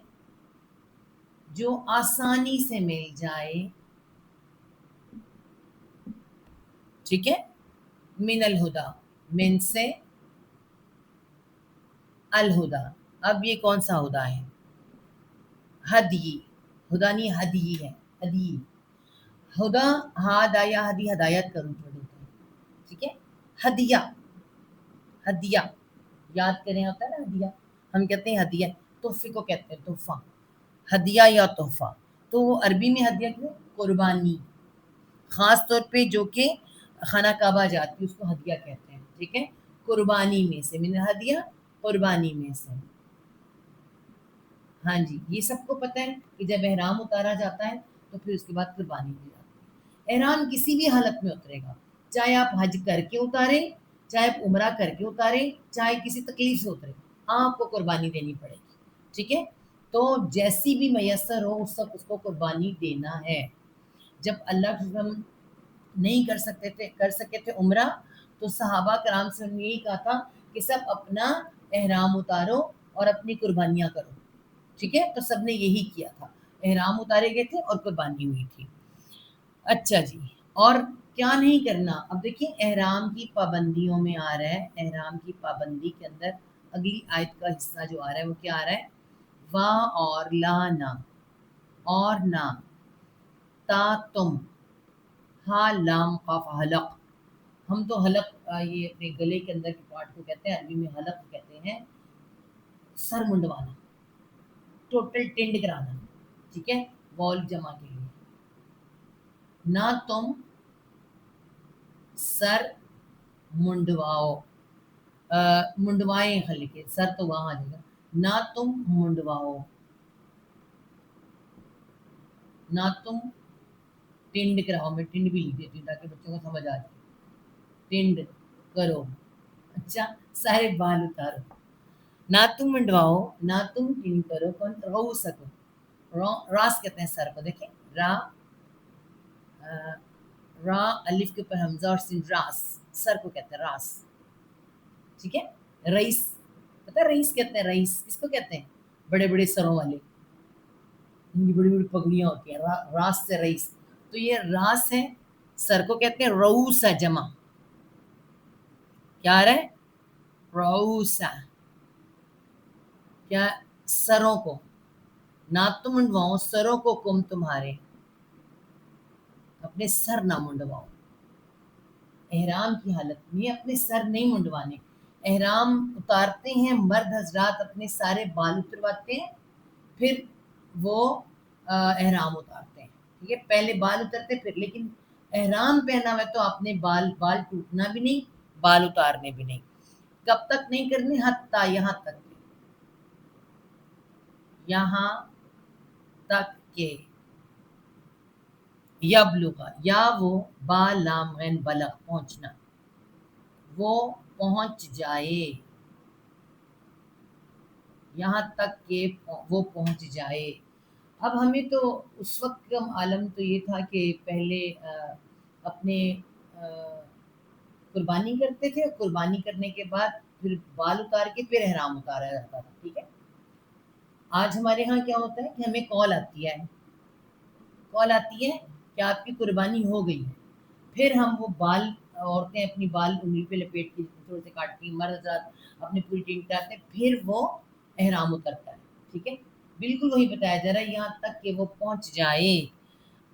جو آسانی سے مل جائے، ٹھیک ہے. من الہدا، من سے الہدا. اب یہ کون سا ہدا ہے؟ ہدی، ہدا نہیں ہدی ہے، ہدی. ہدا، ہاد یا ہدی، ہدایت کروں چھوڑ ہوتا ہے، ٹھیک ہے. ہدیہ، ہدیہ یاد کریں ہوتا ہے نا ہدیہ، ہم کہتے ہیں ہدیہ، تحفے کو کہتے ہیں تحفہ، ہدیہ یا تحفہ. تو عربی میں ہدیہ کیا؟ قربانی، خاص طور پہ جو کہ خانہ کعبہ جاتی ہے اس کو ہدیہ کہتے ہیں، ٹھیک ہے. قربانی میں سے، من ہدیہ، قربانی میں سے. ہاں جی، یہ سب کو پتہ ہے کہ جب احرام اتارا جاتا ہے تو پھر اس کے بعد قربانی دی جاتی ہے. احرام کسی بھی حالت میں اترے گا، چاہے آپ حج کر کے اتاریں، چاہے آپ عمرہ کر کے اتاریں، چاہے کسی تکلیف سے اترے، آپ کو قربانی دینی پڑے گی، ٹھیک ہے. تو جیسی بھی میسر ہو اس کو قربانی دینا ہے. جب اللہ کے وسلم نہیں کر سکے تھے عمرہ، تو صحابہ کرام سے انہوں نے یہی کہا تھا کہ سب اپنا احرام اتارو اور اپنی قربانیاں کرو، ٹھیک ہے. تو سب نے یہی کیا تھا، احرام اتارے گئے تھے اور قربانی ہوئی تھی. اچھا جی، اور کیا نہیں کرنا؟ اب دیکھیں احرام کی پابندیوں میں آ رہا ہے، احرام کی پابندی کے اندر اگلی آیت کا حصہ جو آ رہا ہے وہ کیا آ رہا ہے؟ وا اور لا نہ، اور نہ، تا تم، ہا لام قاف حلق. ہم تو حلق یہ اپنے گلے کے اندر کے پارٹ کو کہتے ہیں، عربی میں حلق کہتے ہیں سر منڈوانا، ٹوٹل ٹینڈ کرانا، ٹھیک ہے، وال جمع کے لیے. نہ تم سر منڈواؤ، منڈوائیں ہلکے، سر تو وہاں آ جائے گا. نہ تم منڈواؤ، نہ تم ٹینڈ کراؤ. میں ٹینڈ بھی لکھ دیتی ہوں تاکہ بچوں کو سمجھ آ جائے. ٹینڈ کرو، اچھا، سارے بال اتارو. نہ تم منڈواؤ، نہ تم ٹینڈ کرو، کون رو سکو، راس کہتے ہیں سر کو. دیکھیں را، را الف کے اوپر حمزہ اور سین، راس، سر کو کہتے ہیں راس، ٹھیک ہے. رئیس، پتہ ہے رئیس کہتے ہیں، رئیس کس کو کہتے ہیں؟ بڑے بڑے سروں والے، ان کی بڑی بڑی پگڑیاں ہوتی ہیں، راس سے رئیس. تو یہ راس ہے، سر کو کہتے ہیں روسا جمع. کیا آ رہا ہے؟ روسا، کیا؟ سروں کو. نہ تم منڈواؤ سروں کو، کم تمہارے، اپنے سر نہ منڈواؤ. احرام کی حالت میں اپنے سر نہیں منڈوانے. احرام اتارتے ہیں مرد حضرات، اپنے سارے بال اترواتے ہیں، پھر وہ احرام اتارتے ہیں. ٹھیک ہے، پہلے بال اترتے پھر، لیکن احرام پہنا ہوا ہے تو آپ نے بال ٹوٹنا بھی نہیں، بال اتارنے بھی نہیں. کب تک نہیں کرنے؟ حتیٰ، یہاں تک کہ یبلغ، یا وہ با لام غین بلغ پہنچنا، وہ پہنچ جائے، یہاں تک کہ وہ پہنچ جائے. اب ہمیں تو اس وقت کا عالم تو یہ تھا کہ پہلے اپنے قربانی کرتے تھے، قربانی کرنے کے بعد پھر بال اتار کے پھر احرام اتارا جاتا تھا. ٹھیک ہے، آج ہمارے ہاں کیا ہوتا ہے کہ ہمیں کال آتی ہے کہ آپ کی قربانی ہو گئی ہے، پھر ہم وہ بال، عورتیں اپنی بال انگلی پہ لپیٹ کے تھوڑے سے کاٹتی ہیں، مرد حضرات اپنی پوری ٹیم کاٹتے ہیں، پھر وہ احرام اترتا ہے. ٹھیک ہے، بالکل وہی بتایا جا رہا ہے، یہاں تک کہ وہ پہنچ جائے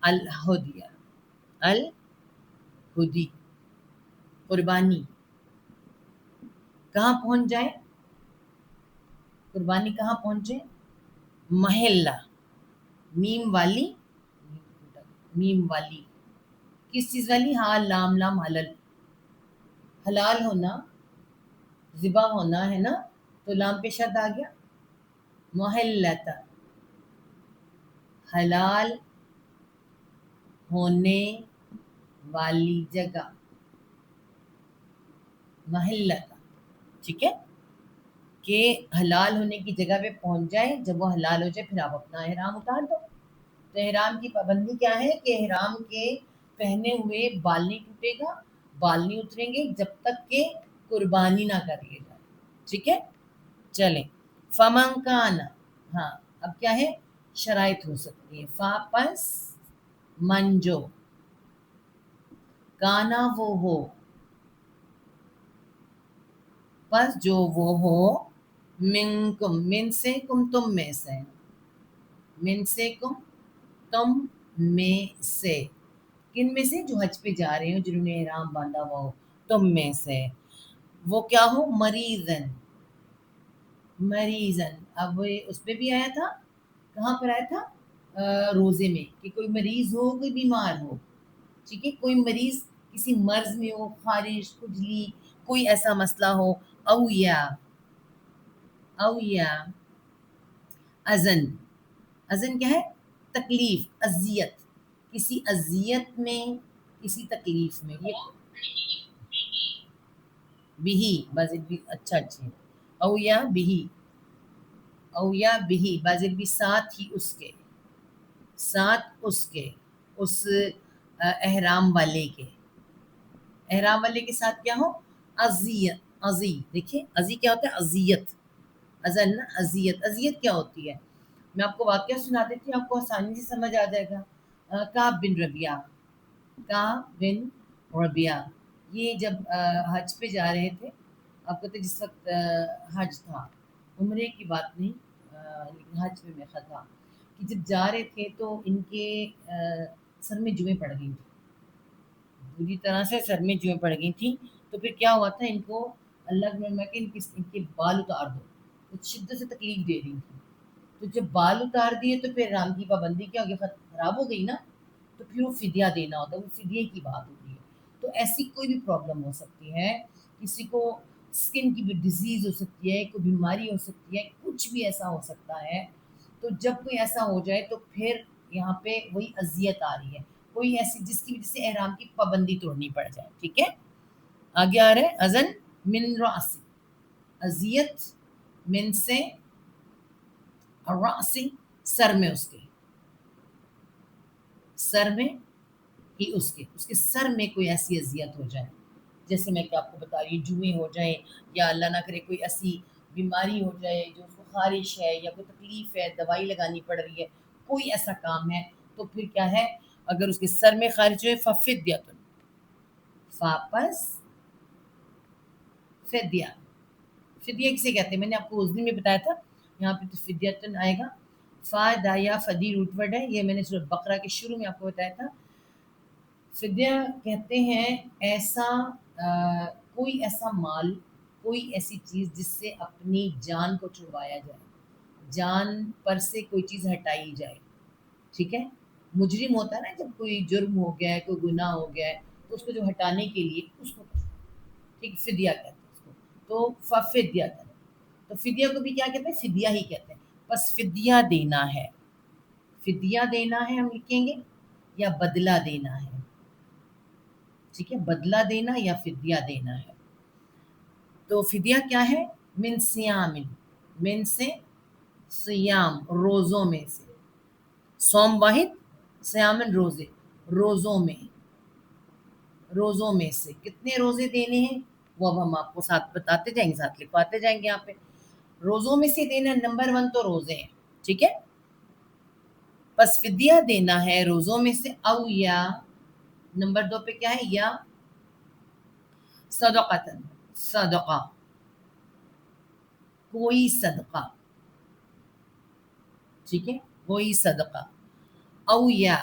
الہدیہ، الہدی، قربانی. کہاں پہنچ جائے؟ قربانی کہاں پہنچے؟ محلہ، میم والی کس چیز والی؟ ہاں، لام حلل، حلال ہونا، ذبح ہونا ہے نا، تو لام پہ شد آ گیا. محلتا، حلال ہونے والی جگہ، محلتا. ٹھیک ہے، کہ حلال ہونے کی جگہ پہ پہنچ جائے. جب وہ حلال ہو جائے پھر آپ اپنا احرام اتار دو. تو احرام کی پابندی کیا ہے کہ احرام کے پہنے ہوئے بال نہیں ٹوٹے گا، بال نہیں اتریں گے جب تک کہ قربانی نہ کر لیے جائے. ٹھیک ہے، چلیں. فمن کان، ہاں اب کیا ہے؟ شرائط ہو سکتی ہے. فا پس منجو، کانا وہ ہو، پس جو وہ ہو، منکم، من سے، کم تم میں سے، من سے کم تم میں سے، کن میں سے؟ جو حج پہ جا رہے ہو، جنہوں نے احرام باندھا ہوا ہو، تم میں سے. وہ کیا ہو؟ مریضن، اب اس پہ بھی آیا تھا، کہاں پر آیا تھا؟ روزے میں، کہ کوئی مریض ہو، کوئی بیمار ہو. ٹھیک ہے، کوئی مریض کسی مرض میں ہو، خارش، کھجلی، کوئی ایسا مسئلہ ہو. او یا ازن کیا ہے؟ تکلیف، اذیت، کسی اذیت میں، کسی تکلیف میں. یہ بھی بازل بھی اچھا، او یا بھی بازل بھی ساتھ ہی اس کے، ساتھ اس احرام والے کے، احرام والے کے ساتھ کیا ہو؟ ازی. دیکھیں ازی کیا ہوتا ہے؟ اذیت. ازن نا، اذیت کیا ہوتی ہے؟ میں آپ کو واقعہ سنا دیتی ہوں، آپ کو آسانی سے سمجھ آ جائے گا. کعب بن ربیعہ یہ جب حج پہ جا رہے تھے، آپ کہتے جس وقت حج تھا، عمرے کی بات نہیں، لیکن حج پہ میرا تھا کہ جب جا رہے تھے تو ان کے سر میں جوئیں پڑ گئی تھیں، پوری طرح سے سر میں جوئیں پڑ گئی تھیں. تو پھر کیا ہوا تھا؟ ان کو اللہ نے کہ ان کے بال اتار دو، کچھ شدت سے تکلیف دے رہی تھی. تو جب بال اتار دیے تو پھر رام کی پابندی کیا ہوگی؟ خراب ہو گئی نا، تو پھر وہ فدیہ دینا ہوتا ہے، وہ فدیے کی بات ہوتی ہے. تو ایسی کوئی بھی پرابلم ہو سکتی ہے، کسی کو اسکن کی بھی ڈیزیز ہو سکتی ہے، کوئی بیماری ہو سکتی ہے، کچھ بھی ایسا ہو سکتا ہے. تو جب کوئی ایسا ہو جائے تو پھر یہاں پہ وہی اذیت آ رہی ہے، کوئی ایسی جس کی وجہ سے احرام کی پابندی توڑنی پڑ جائے. ٹھیک ہے، آگے آ رہے ہیں. ازن من راسی، اذیت، من سے، راسی سر میں، اس کے سر میں ہی، اس کے سر میں کوئی ایسی اذیت ہو جائے، جیسے میں کہ آپ کو بتا رہی ہوں، جوئیں ہو جائیں، یا اللہ نہ کرے کوئی ایسی بیماری ہو جائے جو اس کو خارش ہے، یا کوئی تکلیف ہے، دوائی لگانی پڑ رہی ہے، کوئی ایسا کام ہے، تو پھر کیا ہے؟ اگر اس کے سر میں خارج ہوئے، ففدیۃ، واپس فدیہ کسے کہتے ہیں؟ میں نے آپ کو اس دن میں بتایا تھا، یہاں پہ تو فدیۃ آئے گا. فا دایا فدی روٹ ورڈ ہے، یہ میں نے سورۃ بقرہ کے شروع میں آپ کو بتایا تھا. فدیہ کہتے ہیں ایسا کوئی ایسا مال، کوئی ایسی چیز جس سے اپنی جان کو چھڑوایا جائے، جان پر سے کوئی چیز ہٹائی جائے. ٹھیک ہے. مجرم ہوتا ہے نا، جب کوئی جرم ہو گیا ہے، کوئی گناہ ہو گیا ہے، تو اس کو جو ہٹانے کے لیے اس کو ٹھیک فدیہ کہتے ہیں اس کو. تو ففدیہ تو فدیہ کو بھی کیا کہتے ہیں؟ فدیہ ہی کہتے ہیں. بس فدیہ دینا ہے، فدیہ دینا ہے ہم لکھیں گے، یا بدلہ دینا ہے. ٹھیک ہے، بدلہ دینا یا فدیہ دینا ہے. تو فدیہ کیا ہے؟ من سیام، من سے سیام روزوں میں سے، سوم واحد، سیامن روزے، روزوں میں، روزوں میں سے کتنے روزے دینے ہیں وہ اب ہم آپ کو ساتھ بتاتے جائیں گے، ساتھ لکھواتے جائیں گے. یہاں پہ روزوں میں سے دینا نمبر 1 تو روزے ہیں. ٹھیک ہے. پس فدیہ دینا ہے روزوں میں سے، او یا نمبر 2 پہ کیا ہے؟ یا صدقۃ، صدقہ، کوئی صدقہ. ٹھیک ہے، کوئی صدقہ. او یا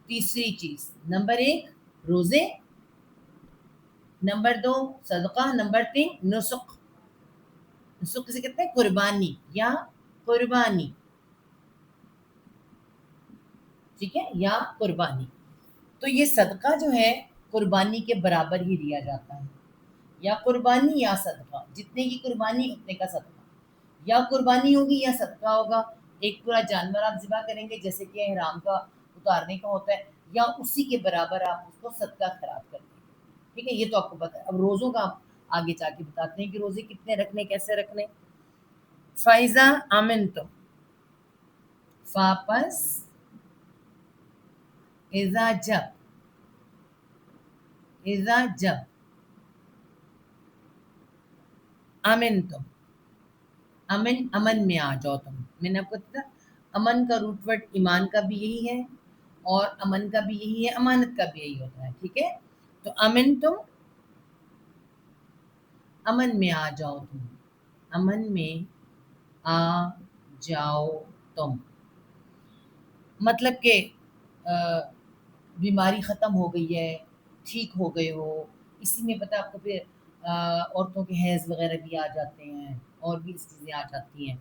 تیسری چیز، نمبر 1 روزے، نمبر 2 صدقہ، نمبر 3 نسک. نسک کسے کہتے ہیں؟ قربانی یا قربانی. ٹھیک ہے، یا قربانی. تو یہ صدقہ جو ہے قربانی کے برابر ہی دیا جاتا ہے، یا قربانی یا صدقہ، جتنے کی قربانی اتنے کا صدقہ. یا قربانی ہوگی یا صدقہ ہوگا. ایک پورا جانور آپ ذبح کریں گے جیسے کہ احرام کا اتارنے کا ہوتا ہے، یا اسی کے برابر آپ اس کو صدقہ خیرات کر دیں گے. ٹھیک ہے، یہ تو آپ کو پتہ ہے. اب روزوں کا آپ آگے جا کے بتاتے ہیں کہ روزے کتنے رکھنے، کیسے رکھنے. فائزہ امن تو فاپس ایزا جب، ایزا جب امن تو، امن امن میں آ جاؤ تم. میں نے آپ کو بتایا امن کا روٹ ورڈ ایمان کا بھی یہی ہے، اور امن کا بھی یہی ہے، امانت کا بھی یہی ہوتا ہے. ٹھیک ہے. تو امن تم، امن میں آ جاؤ تم، امن میں آ جاؤ تم. مطلب کہ بیماری ختم ہو گئی ہے، ٹھیک ہو گئے ہو. اسی میں پتہ آپ کو پھر عورتوں کے حیض وغیرہ بھی آ جاتے ہیں، اور بھی چیزیں آ جاتی ہیں.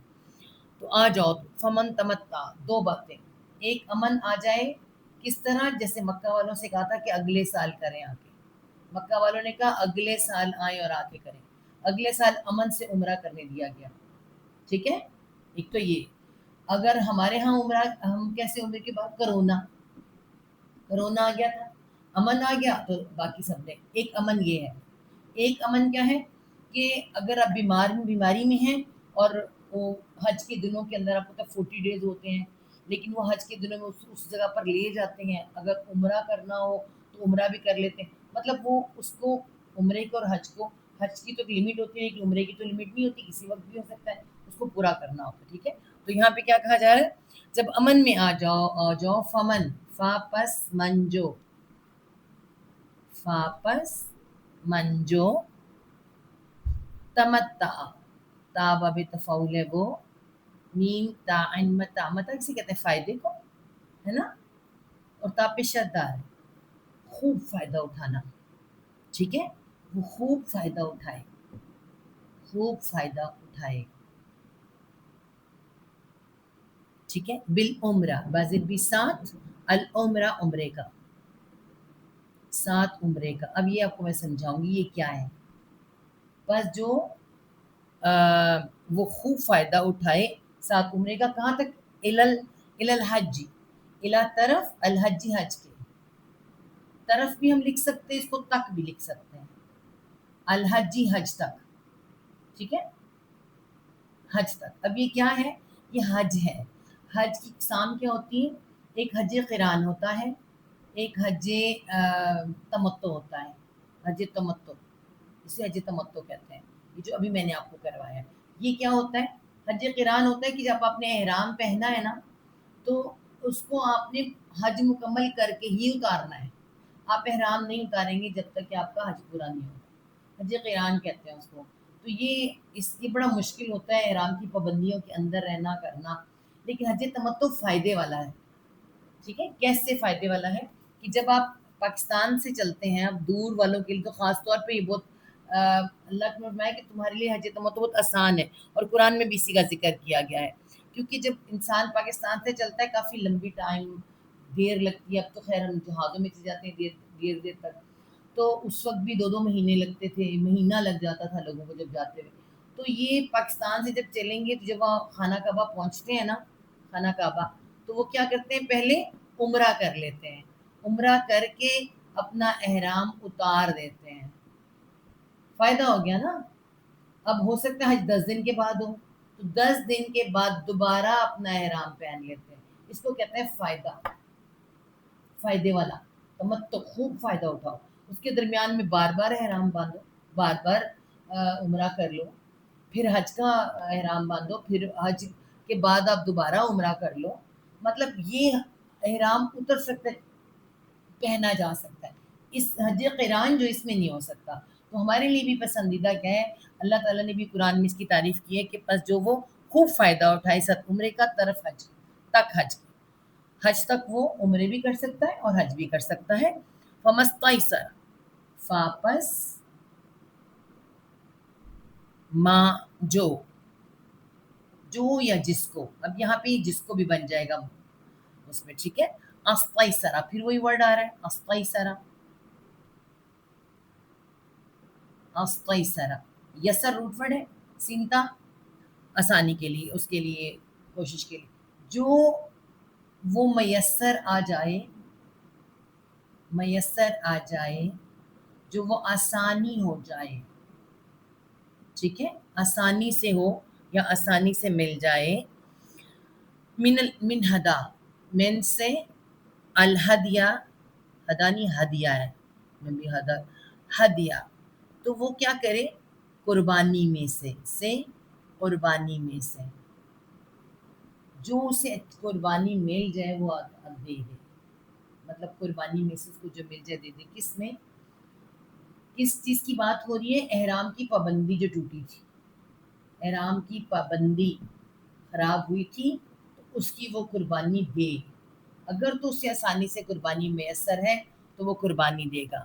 تو آ جاؤ. فمن تمتع، 2 باتیں. ایک امن آ جائے، کس طرح؟ جیسے مکہ والوں سے کہا تھا کہ اگلے سال کریں آ کے. مکہ والوں نے کہا اگلے سال آئیں اور آ کے کریں. اگلے سال امن سے عمرہ کرنے دیا گیا. ٹھیک ہے. ایک تو یہ. اگر ہمارے ہاں عمرہ، ہم کیسے عمرے کے بعد کرونا آ گیا تھا، امن آ گیا تو باقی سب نے. ایک امن یہ ہے. ایک امن کیا ہے کہ اگر آپ بیماری میں ہیں، اور وہ حج کے دنوں کے اندر آپ کو 40 ڈیز ہوتے ہیں، لیکن وہ حج کے دنوں میں اس جگہ پر لے جاتے ہیں. اگر عمرہ کرنا ہو تو عمرہ بھی کر لیتے ہیں. مطلب وہ اس کو عمرے کو اور حج کی تو لمٹ ہوتی ہے، لیکن عمرے کی تو لمٹ نہیں ہوتی، کسی وقت بھی ہو سکتا ہے، اس کو پورا کرنا ہوتا ہے. ٹھیک ہے. تو یہاں پہ کیا کہا جا رہا ہے؟ جب امن میں آ جاؤ فمن، فاپس منجو، فاپس منجو، تمتع، تا باب تفاعل ہے وہ، میم تا عین متا، متا کسی کہتے ہیں فائدے کو، ہے نا، اور تا پہ شدہ ہے، خوب فائدہ اٹھانا. ٹھیک ہے. وہ خوب فائدہ اٹھائے، خوب فائدہ اٹھائے. ٹھیک ہے. بالعمرہ، بازر بھی ساتھ، العمرہ عمرے کا، ساتھ عمرے کا. اب یہ آپ کو میں سمجھاؤں گی یہ کیا ہے. بس جو وہ خوب فائدہ اٹھائے ساتھ عمرے کا، کہاں تک؟ الحج، الا طرف، الحج حج کے طرف بھی ہم لکھ سکتے ہیں، اس کو تک بھی لکھ سکتے ہیں، الحجی حج تک. ٹھیک ہے. حج تک. اب یہ کیا ہے؟ یہ حج ہے. حج کی اقسام کیا ہوتی ہیں؟ ایک حج قران ہوتا ہے، ایک حج تمتع ہوتا ہے. حج تمتع، اسے حج تمتع کہتے ہیں. یہ جو ابھی میں نے آپ کو کروایا ہے، یہ کیا ہوتا ہے؟ حج قران ہوتا ہے کہ جب آپ نے احرام پہنا ہے نا، تو اس کو آپ نے حج مکمل کر کے ہی اتارنا ہے. آپ احرام نہیں اتاریں گے جب تک کہ آپ کا حج پورا نہیں ہوگا. حج قران کہتے ہیں اس کو. تو یہ بڑا مشکل ہوتا ہے احرام کی پابندیوں کے اندر رہنا کرنا. لیکن حج تمتع فائدے والا ہے. ٹھیک ہے. کیسے فائدے والا ہے؟ کہ جب آپ پاکستان سے چلتے ہیں، اب دور والوں کے لیے تو خاص طور پہ یہ بہت اللہ نے فرمایا کہ تمہارے لیے حج تمتع بہت آسان ہے، اور قرآن میں بھی اسی کا ذکر کیا گیا ہے، کیونکہ جب انسان پاکستان سے چلتا ہے کافی لمبی ٹائم دیر لگتی ہے، اب تو خیر ہم جہازوں میں چل جاتے ہیں دیر دیر تک، تو اس وقت بھی 2 مہینے لگتے تھے، مہینہ لگ جاتا تھا لوگوں کو جب جاتے ہوئے. تو یہ پاکستان سے جب چلیں گے تو جب وہاں خانہ کعبہ پہنچتے ہیں نا، خانہ کعبہ، تو وہ کیا کرتے ہیں، پہلے عمرہ کر لیتے ہیں، عمرہ کر کے اپنا احرام اتار دیتے ہیں. فائدہ ہو گیا نا. اب ہو سکتا ہے حج 10 دن کے بعد ہو، تو 10 دن کے بعد دوبارہ اپنا احرام پہن لیتے ہیں. اس کو کہتے ہیں فائدہ، فائدے والا تمتع، خوب فائدہ اٹھاؤ. اس کے درمیان میں بار بار احرام باندھو، بار بار عمرہ کر لو، پھر حج کا احرام باندھو، پھر حج کے بعد آپ دوبارہ عمرہ کر لو. مطلب یہ احرام اتر سکتا ہے، پہنا جا سکتا ہے. اس حج قران جو اس میں نہیں ہو سکتا، تو ہمارے لیے بھی پسندیدہ کیا ہے، اللہ تعالیٰ نے بھی قرآن میں اس کی تعریف کی ہے کہ بس جو وہ خوب فائدہ اٹھائے ست عمرے کا طرف حج تک، حج تک وہ عمرے بھی کر سکتا ہے اور حج بھی کر سکتا ہے. فمستیسر، فاپس ماں جو یا جس کو، اب یہاں پہ جس کو بھی بن جائے گا اس میں، ٹھیک ہے. استیسرا، پھر وہی ورڈ آ رہا ہے استیسرا، استیسرا. یسر روٹ ورڈ ہے، سینتا آسانی کے لیے، اس کے لیے کوشش کے لیے، جو وہ میسر آ جائے، میسر آ جائے، جو وہ آسانی ہو جائے، ٹھیک ہے، آسانی سے ہو یا آسانی سے مل جائے. من ہدا، من سے، الہدیہ، ہدانی ہدیہ ہے، من بھی ہدا، ہدیہ، تو وہ کیا کرے، قربانی میں سے قربانی میں سے، جو اسے قربانی مل جائے وہ اب دے دے. مطلب قربانی میں سے اس کو جو مل جائے دے دے. کس میں، کس چیز کی بات ہو رہی ہے، احرام کی پابندی جو ٹوٹی تھی، احرام کی پابندی خراب ہوئی تھی، تو اس کی وہ قربانی دے. اگر تو اسے آسانی سے قربانی میسر ہے تو وہ قربانی دے گا.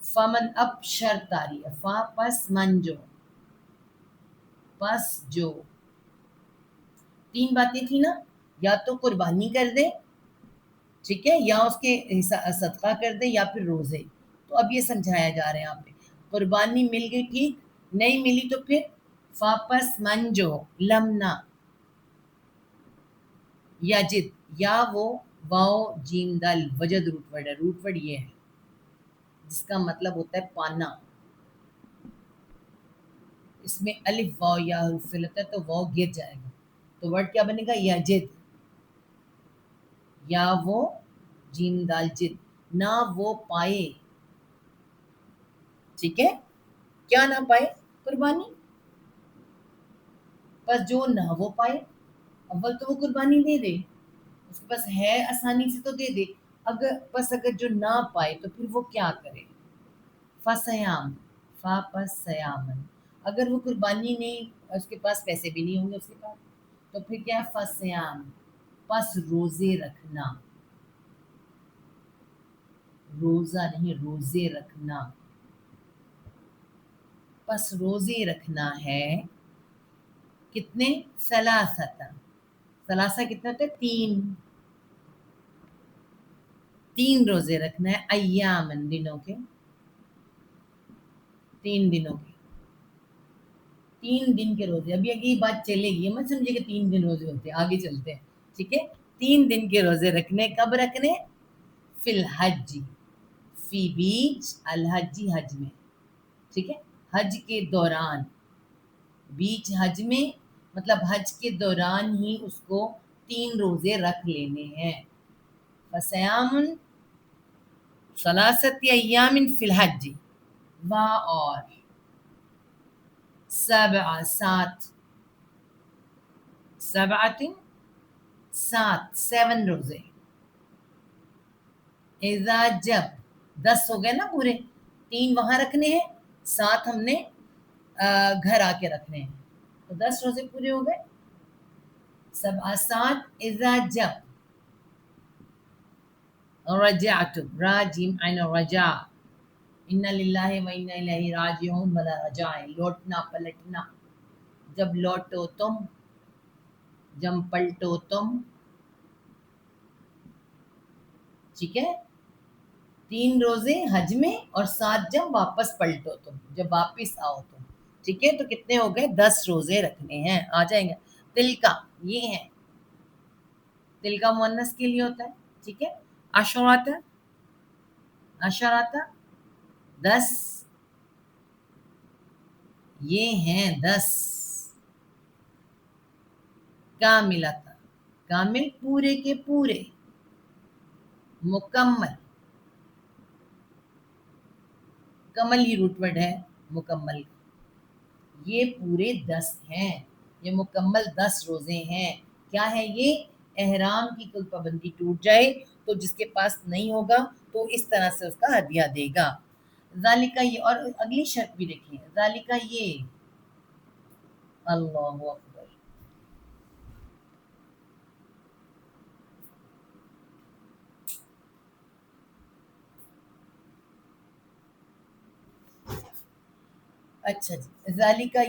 فمن، اب شرط آ رہی ہے، فا پس من جو، پس جو، 3 باتیں تھیں نا، یا تو قربانی کر دے، ٹھیک ہے، یا اس کے صدقہ کر دے، یا پھر روزے. تو اب یہ سمجھایا جا رہا ہے یہاں پہ، قربانی مل گئی ٹھیک، نہیں ملی تو پھر فاپس من جو، لمنا، یا جد، یا وہ واؤ جیم دل وجد روٹ ورڈ ہے. روٹ ورڈ یہ ہے جس کا مطلب ہوتا ہے پانا. اس میں الف واؤ یا حرف علت ہے تو واؤ گر جائے گا، تو ورڈ کیا بنے گا، یا جد، یا وہ جیم دال جد، نہ وہ پائے، ٹھیک ہے، کیا نہ پائے، قربانی. بس جو نہ وہ پائے، اول تو وہ قربانی دے دے، اس کے پاس ہے آسانی سے تو دے دے. اگر بس اگر جو نہ پائے تو پھر وہ کیا کرے، فسیام، فا پس سیامن، اگر وہ قربانی نہیں، اس کے پاس پیسے بھی نہیں ہوں گے اس کے پاس، تو پھر کیا ہے، فسیام، پس روزے رکھنا، روزہ نہیں، روزے رکھنا، پس روزے رکھنا ہے. کتنے، ثلاثہ، ثلاثہ کتنے ہوتے ہیں، 3 روزے رکھنا ہے، ایامن، دنوں کے، 3 دنوں کے، 3 دن کے روزے. ابھی یہ بات چلے گی، مت سمجھے کہ 3 دن روزے ہوتے ہیں، آگے چلتے ہیں، ٹھیک ہے. 3 دن کے روزے رکھنے، کب رکھنے، فی الحج، فی بیچ الحج، حج میں، ٹھیک ہے، حج کے دوران، بیچ حج میں، مطلب حج کے دوران ہی اس کو 3 روزے رکھ لینے ہیں. فسیام ثلاثت ایام فی الحج، و اور 7، 7 روزے، اذا جب، 10 ہو گئے نا پورے، 3 وہاں رکھنے ہیں، 7 ہم نے گھر آ کے رکھنے ہیں، تو 10 روزے پورے ہو گئے. 7، اذا جب رجعتم راجم عین رجع ان للہ و انا الیہ راجعون والا رجع ہے لوٹنا پلٹنا. جب لوٹو تم، جب پلٹو تم. ٹھیک ہے، 3 روزے حج میں اور 7 جب واپس پلٹو تم، جب واپس آؤ تم. ٹھیک ہے، تو کتنے ہو گئے؟ 10 روزے رکھنے ہیں. آ جائیں گے. تل کا یہ ہے، تل کا مؤنث کے لیے ہوتا ہے. ٹھیک ہے، عشرات، عشرات 10، یہ ہیں 10. کاملۃ، کامل پورے کے پورے، مکمل، کمل ہی روٹ ورڈ ہے مکمل. یہ پورے 10 ہیں، یہ مکمل 10 روزے ہیں. کیا ہے یہ؟ احرام کی کوئی پابندی ٹوٹ جائے تو جس کے پاس نہیں ہوگا تو اس طرح سے اس کا ہدیہ دے گا. ذالکہ یہ، اور اگلی شرط بھی دیکھیں، ذالکہ یہ. اللہ اکبر. اچھا جی، ذالکہ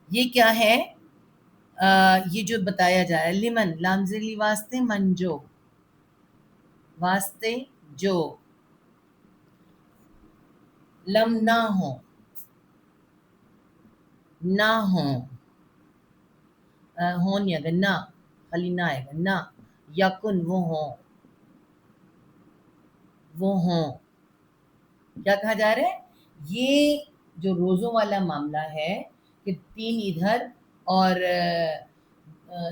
یہ کیا ہے؟ یہ جو بتایا جا رہا ہے، لمن لام ذیلی واسطے، من جو، واسطے جو لم نہ ہو، نہ ہوں، ہون نہیں آئے گا، نہ خالی نہ آئے گا، نہ یکن وہ ہوں، وہ ہوں. کیا کہا جا رہا ہے؟ یہ جو روزوں والا معاملہ ہے کہ 3 ادھر اور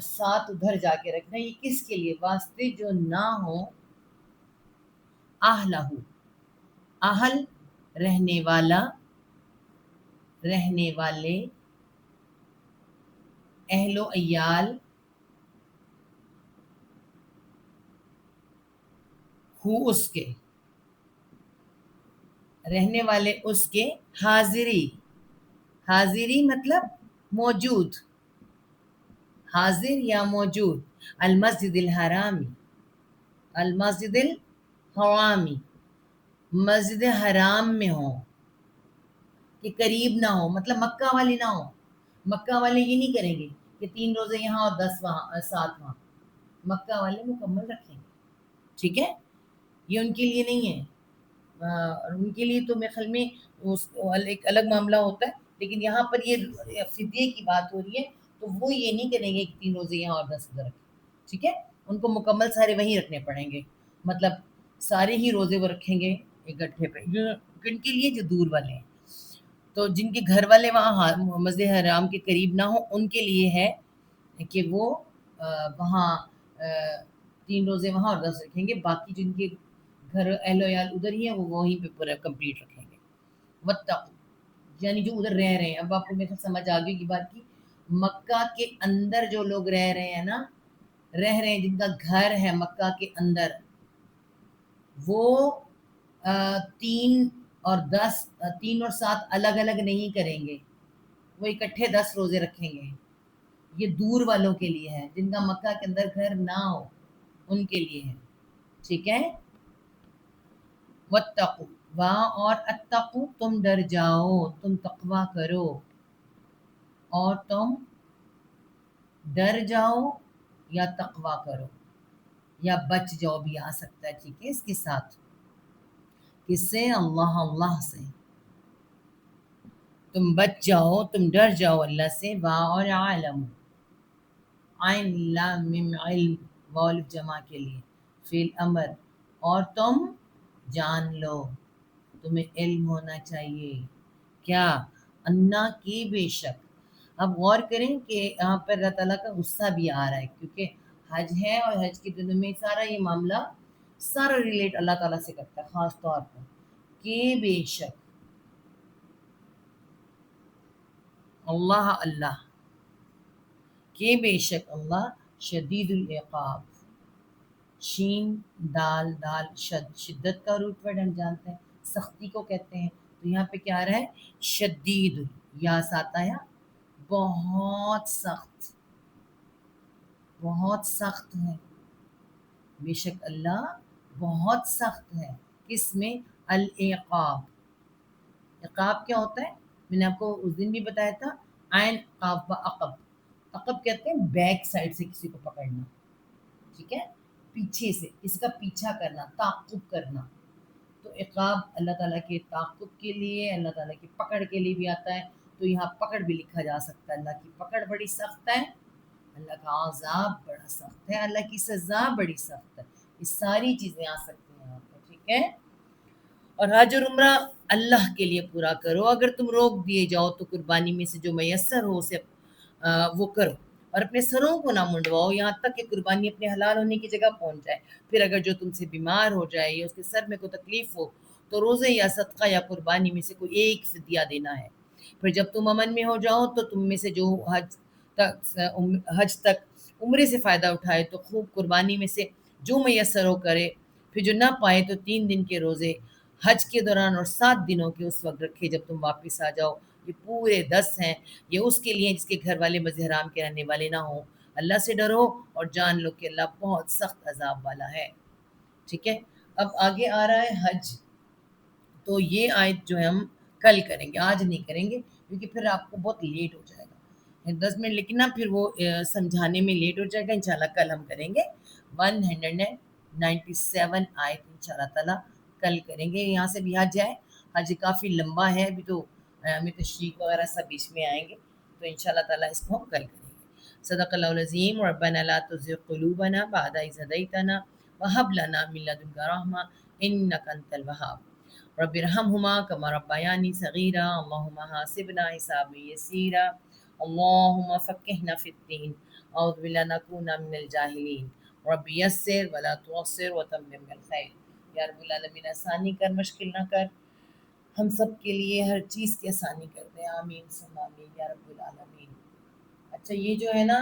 7 ادھر جا کے رکھنا، یہ کس کے لیے؟ واسطے جو نہ ہو، اہلہ، اہل رہنے والا، رہنے والے، اہل و عیال، ہو اس کے، رہنے والے اس کے، حاضری، حاضری مطلب موجود، حاضر یا موجود، المسجد الحرامی، المسجد الحرامی، مسجد حرام میں ہو، کہ قریب نہ ہو، مطلب مکہ والے نہ ہو. مکہ والے یہ نہیں کریں گے کہ 3 روزے یہاں اور 10 وہاں، 7 وہاں. مکہ والے مکمل رکھیں گے. ٹھیک ہے، یہ ان کے لیے نہیں ہے. ان کے لیے تو میرے خیال میں ایک الگ معاملہ ہوتا ہے، لیکن یہاں پر یہ فدیے کی بات ہو رہی ہے تو وہ یہ نہیں کریں گے کہ 3 روزے یہاں اور 10 ادھر رکھیں. ٹھیک ہے، ان کو مکمل سارے وہیں رکھنے پڑیں گے، مطلب سارے ہی روزے وہ رکھیں گے اکٹھے پہ. کن کے لیے؟ جو دور والے ہیں. تو جن کے گھر والے وہاں مسجد حرام کے قریب نہ ہوں، ان کے لیے ہے کہ وہ وہاں 3 روزے وہاں اور 10 رکھیں گے. باقی جن کے گھر اہل و عیال ادھر ہی ہیں وہ وہیں پہ پورا کمپلیٹ رکھیں گے. واتقوا، یعنی جو ادھر رہ رہے ہیں. اب آپ کو میرے سمجھ آ گئی کی بات کی. مکہ کے اندر جو لوگ رہ رہے ہیں نا، رہ رہے ہیں، جن کا گھر ہے مکہ کے اندر، وہ 3 اور 10، 3 اور 7 الگ الگ نہیں کریں گے، وہ اکٹھے 10 روزے رکھیں گے. یہ دور والوں کے لیے ہے، جن کا مکہ کے اندر گھر نہ ہو، ان کے لیے ہے. ٹھیک ہے. واتقوا، وہاں اور اتقوا تم ڈر جاؤ، تم تقوی کرو، اور تم ڈر جاؤ یا تقوی کرو یا بچ جاؤ بھی آ سکتا ہے. ٹھیک ہے، اس کے ساتھ کس سے؟ اللہ، اللہ سے. تم بچ جاؤ، تم ڈر جاؤ اللہ سے. وا اور عالم، عین لام میم علم، واو جمع کے لیے فی الامر، اور تم جان لو، تمہیں علم ہونا چاہیے. کیا؟ انا کی بے شک. اب غور کریں کہ یہاں پر اللہ تعالیٰ کا غصہ بھی آ رہا ہے، کیونکہ حج ہے اور حج کے دنوں میں سارا یہ معاملہ سارا ریلیٹ اللہ تعالیٰ سے کرتا ہے خاص طور پر. کہ بے شک اللہ، اللہ کہ بے شک اللہ شدید العقاب. شین دال، دال شدت کا روٹ ورڈ ہم جانتے ہیں، سختی کو کہتے ہیں. تو یہاں پہ کیا آ رہا ہے؟ شدید، یا ساتھ آیا بہت سخت، بہت سخت ہے. بے شک اللہ بہت سخت ہے کس میں؟ العقاب. عقاب کیا ہوتا ہے؟ میں نے آپ کو اس دن بھی بتایا تھا. عین قاف با عقب. عقب کہتے ہیں بیک سائڈ سے کسی کو پکڑنا. ٹھیک ہے، پیچھے سے کسی کا پیچھا کرنا، تعقب کرنا. تو عقاب اللہ تعالیٰ کے تعقب کے لیے، اللہ تعالیٰ کی پکڑ کے لیے بھی آتا ہے. تو یہاں پکڑ بھی لکھا جا سکتا ہے. اللہ کی پکڑ بڑی سخت ہے، اللہ کا عذاب بڑا سخت ہے، اللہ کی سزا بڑی سخت ہے. یہ ساری چیزیں آ سکتی ہیں یہاں پہ. ٹھیک ہے. اور حج اور عمرہ اللہ کے لیے پورا کرو. اگر تم روک دیے جاؤ تو قربانی میں سے جو میسر ہو اسے وہ کرو، اور اپنے سروں کو نہ منڈواؤ یہاں تک کہ قربانی اپنے حلال ہونے کی جگہ پہنچ جائے. پھر اگر جو تم سے بیمار ہو جائے یا اس کے سر میں کوئی تکلیف ہو تو روزے یا صدقہ یا قربانی میں سے کوئی ایک فدیہ دینا ہے. پھر جب تم امن میں ہو جاؤ تو تم میں سے جو حج تک عمرے سے فائدہ اٹھائے تو خوب قربانی میں سے جو میسر ہو کرے. پھر جو نہ پائے تو 3 دن کے روزے حج کے دوران اور 7 دنوں کے اس وقت رکھے جب تم واپس آ جاؤ. یہ پورے 10 ہیں. یہ اس کے لیے جس کے گھر والے مسجد حرام کے رہنے والے نہ ہوں. اللہ سے ڈرو اور جان لو کہ اللہ بہت سخت عذاب والا ہے. ٹھیک ہے. اب آگے آ رہا ہے حج. تو یہ آیت جو ہے ہم کل کریں گے، آج نہیں کریں گے کیونکہ پھر آپ کو بہت لیٹ ہو جائے گا. 10 منٹ لکھنا، پھر وہ سمجھانے میں لیٹ ہو جائے گا. انشاءاللہ کل ہم کریں گے 197 آیت انشاءاللہ تعالیٰ کل کریں گے. یہاں سے بھی حج ہے. حج کافی لمبا ہے ابھی تو ہمیں تشریق وغیرہ سب بیچ میں آئیں گے، تو انشاءاللہ تعالیٰ اس کو ہم کل کریں گے. صدق اللہ العظیم. ربنا لا تزغ قلوبنا بعد إذ هديتنا وهب لنا من لدنك رحمة إنك أنت الوهاب. رب ارحمهما كما ربياني صغيرا. اللهم حاسبنا حسابا يسيرا. اللهم فقهنا في الدين. أعوذ بالله نكون من الجاهلين. رب یسر ولا تعسر وتمم بالخیر. یا رب العالمین آسانی کر، مشکل نہ کر. ہم سب کے لیے ہر چیز کی آسانی کر دیں. آمین ثم آمین یا رب العالمین. اچھا یہ جو ہے نا